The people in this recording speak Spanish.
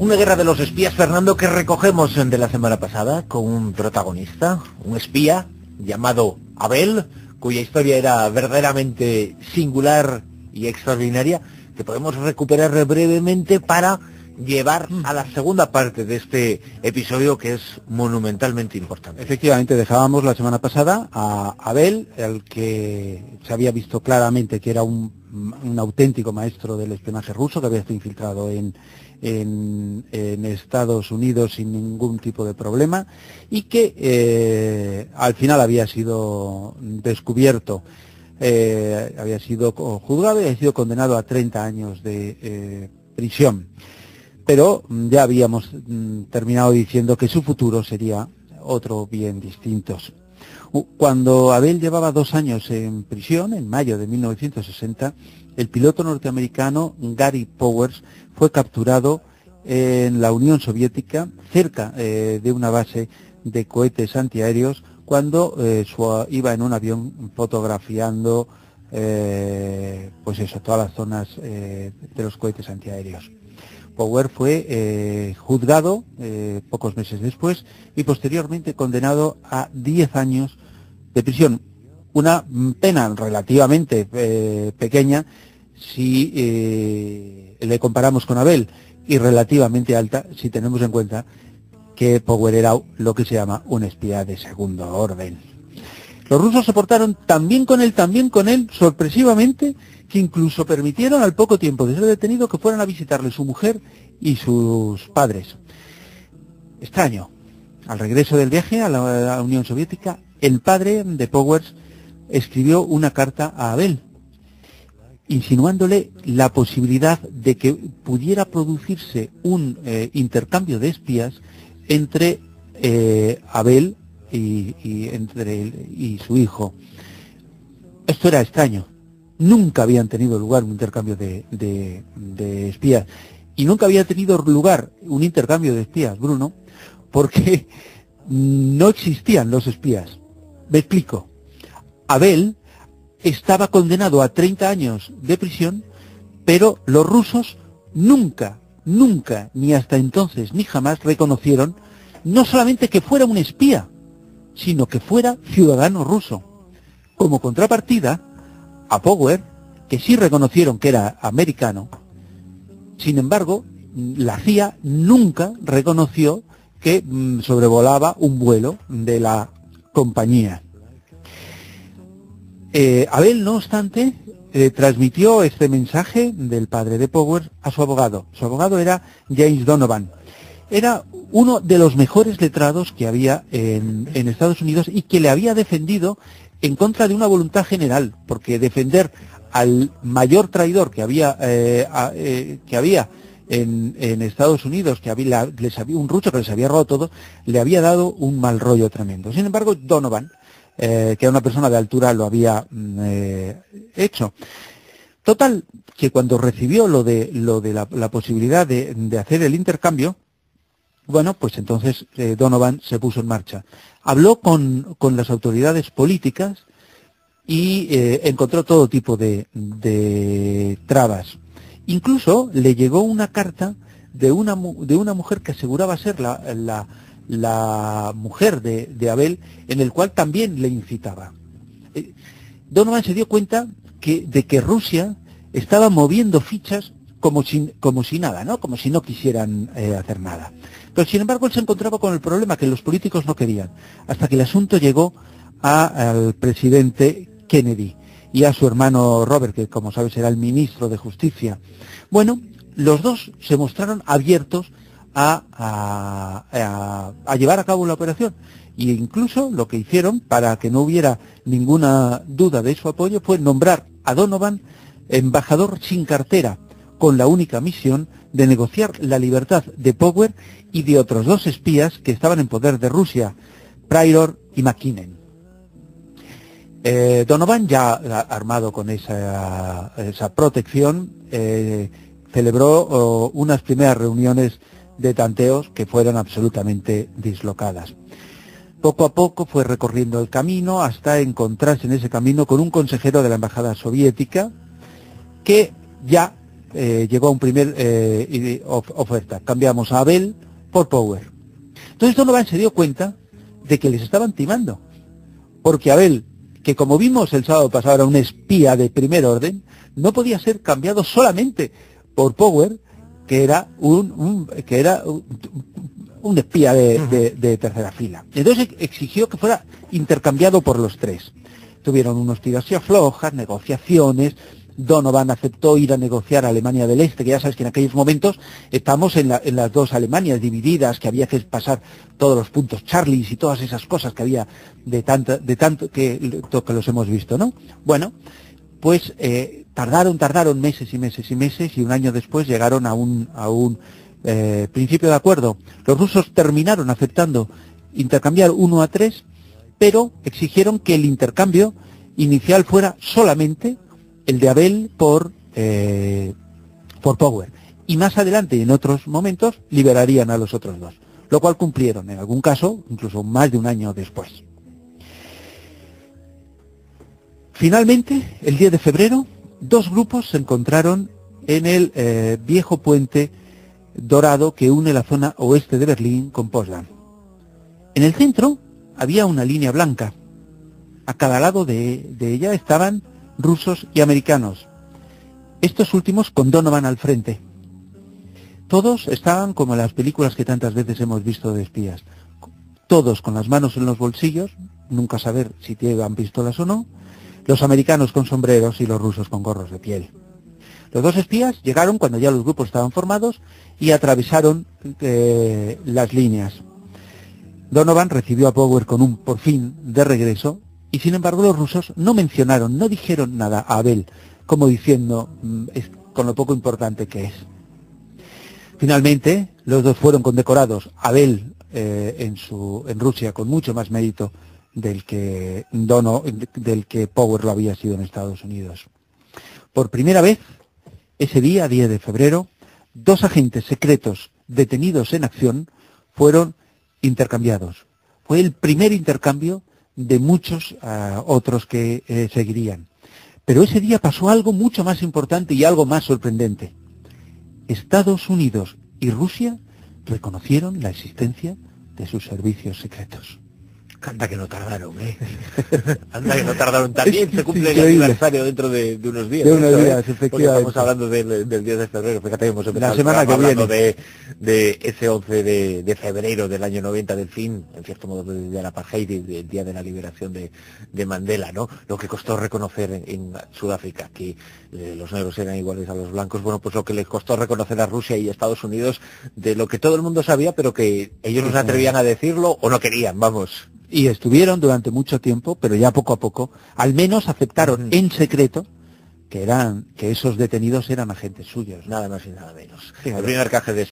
Una guerra de los espías, Fernando, que recogemos de la semana pasada con un protagonista, un espía llamado Abel, cuya historia era verdaderamente singular y extraordinaria, que podemos recuperar brevemente para llevar a la segunda parte de este episodio, que es monumentalmente importante. Efectivamente, dejábamos la semana pasada a Abel, el que se había visto claramente que era un auténtico maestro del espionaje ruso, que había estado infiltrado en Estados Unidos sin ningún tipo de problema, y que al final había sido descubierto, había sido juzgado y había sido condenado a 30 años de prisión. Pero ya habíamos terminado diciendo que su futuro sería otro bien distinto. Cuando Abel llevaba 2 años en prisión, en mayo de 1960, el piloto norteamericano Gary Powers fue capturado en la Unión Soviética, cerca de una base de cohetes antiaéreos, cuando iba en un avión fotografiando todas las zonas de los cohetes antiaéreos. Power fue juzgado pocos meses después y posteriormente condenado a 10 años de prisión. Una pena relativamente pequeña si le comparamos con Abel, y relativamente alta si tenemos en cuenta que Power era lo que se llama un espía de segundo orden. Los rusos se portaron tan bien con él, sorpresivamente, que incluso permitieron al poco tiempo de ser detenido que fueran a visitarle su mujer y sus padres. Extraño. Al regreso del viaje a la Unión Soviética, el padre de Powers escribió una carta a Abel, insinuándole la posibilidad de que pudiera producirse un intercambio de espías entre Abel y su hijo. Esto era extraño. Nunca habían tenido lugar un intercambio de espías, y nunca había tenido lugar un intercambio de espías, Bruno, porque no existían los espías. Me explico. Abel estaba condenado a 30 años de prisión, pero los rusos nunca, ni hasta entonces, ni jamás reconocieron no solamente que fuera un espía, sino que fuera ciudadano ruso. Como contrapartida, a Power, que sí reconocieron que era americano, sin embargo, la CIA nunca reconoció que sobrevolaba un vuelo de la compañía. Abel, no obstante, transmitió este mensaje del padre de Power a su abogado. Su abogado era James Donovan. Era uno de los mejores letrados que había en Estados Unidos, y que le había defendido en contra de una voluntad general, porque defender al mayor traidor que había en Estados Unidos, que había un ruso que les había robado todo, le había dado un mal rollo tremendo. Sin embargo, Donovan, que era una persona de altura, lo había hecho. Total, que cuando recibió lo de la posibilidad de hacer el intercambio, bueno, pues entonces Donovan se puso en marcha. Habló con las autoridades políticas y encontró todo tipo de trabas. Incluso le llegó una carta de una mujer que aseguraba ser la mujer de Abel, en el cual también le incitaba. Donovan se dio cuenta de que Rusia estaba moviendo fichas como si nada, ¿no? Como si no quisieran hacer nada. Pero sin embargo él se encontraba con el problema que los políticos no querían, hasta que el asunto llegó al presidente Kennedy y a su hermano Robert, que como sabes era el ministro de Justicia. Bueno, los dos se mostraron abiertos a llevar a cabo la operación, e incluso lo que hicieron, para que no hubiera ninguna duda de su apoyo, fue nombrar a Donovan embajador sin cartera, con la única misión de negociar la libertad de Power y de otros 2 espías que estaban en poder de Rusia, Pryor y McKinnon. Donovan, ya armado con esa protección, celebró unas primeras reuniones de tanteos que fueron absolutamente dislocadas. Poco a poco fue recorriendo el camino hasta encontrarse en ese camino con un consejero de la embajada soviética, que ya llegó a un primer oferta. Cambiamos a Abel por Power. Entonces Donovan se dio cuenta de que les estaban timando. Porque Abel, que como vimos el sábado pasado era un espía de primer orden, no podía ser cambiado solamente por Power, que era un espía de tercera fila. Entonces exigió que fuera intercambiado por los tres. Tuvieron unos tiras y aflojas, negociaciones. Donovan aceptó ir a negociar a Alemania del Este, que ya sabes que en aquellos momentos estamos en las dos Alemanias divididas, que había que pasar todos los puntos Charlies y todas esas cosas que había de tanto que los hemos visto, ¿no? Bueno, pues tardaron meses y meses y meses, y un año después llegaron a un principio de acuerdo. Los rusos terminaron aceptando intercambiar 1-3, pero exigieron que el intercambio inicial fuera solamente el de Abel por Power. Y más adelante, en otros momentos, liberarían a los otros dos. Lo cual cumplieron, en algún caso, incluso más de un año después. Finalmente, el 10 de febrero, dos grupos se encontraron en el viejo puente dorado que une la zona oeste de Berlín con Potsdam. En el centro había una línea blanca. A cada lado de ella estaban rusos y americanos, estos últimos con Donovan al frente. Todos estaban como en las películas que tantas veces hemos visto de espías, todos con las manos en los bolsillos, nunca saber si llevan pistolas o no, los americanos con sombreros y los rusos con gorros de piel. Los dos espías llegaron cuando ya los grupos estaban formados y atravesaron las líneas. Donovan recibió a Power con un por fin de regreso. Y sin embargo los rusos no dijeron nada a Abel, como diciendo, con lo poco importante que es. Finalmente, los dos fueron condecorados, Abel en Rusia con mucho más mérito del que Power lo había sido en Estados Unidos. Por primera vez, ese día, 10 de febrero, dos agentes secretos detenidos en acción fueron intercambiados. Fue el primer intercambio de muchos otros que seguirían. Pero ese día pasó algo mucho más importante y algo más sorprendente. Estados Unidos y Rusia reconocieron la existencia de sus servicios secretos. Anda que no tardaron, Anda que no tardaron. También se cumple el aniversario dentro de unos días. De unos días, efectivamente. Porque estamos hablando del 10 de febrero. Fíjate, hemos empezado la semana que hablando viene. de ese 11 de febrero del año 90, del fin, en cierto modo, de la apartheid y del día de la liberación de Mandela, ¿no? Lo que costó reconocer en Sudáfrica que los negros eran iguales a los blancos. Bueno, pues lo que les costó reconocer a Rusia y a Estados Unidos, de lo que todo el mundo sabía, pero que ellos no se atrevían a decirlo o no querían, vamos. Y estuvieron durante mucho tiempo, pero ya poco a poco, al menos aceptaron en secreto que esos detenidos eran agentes suyos. Nada más y nada menos. Fíjate. El primer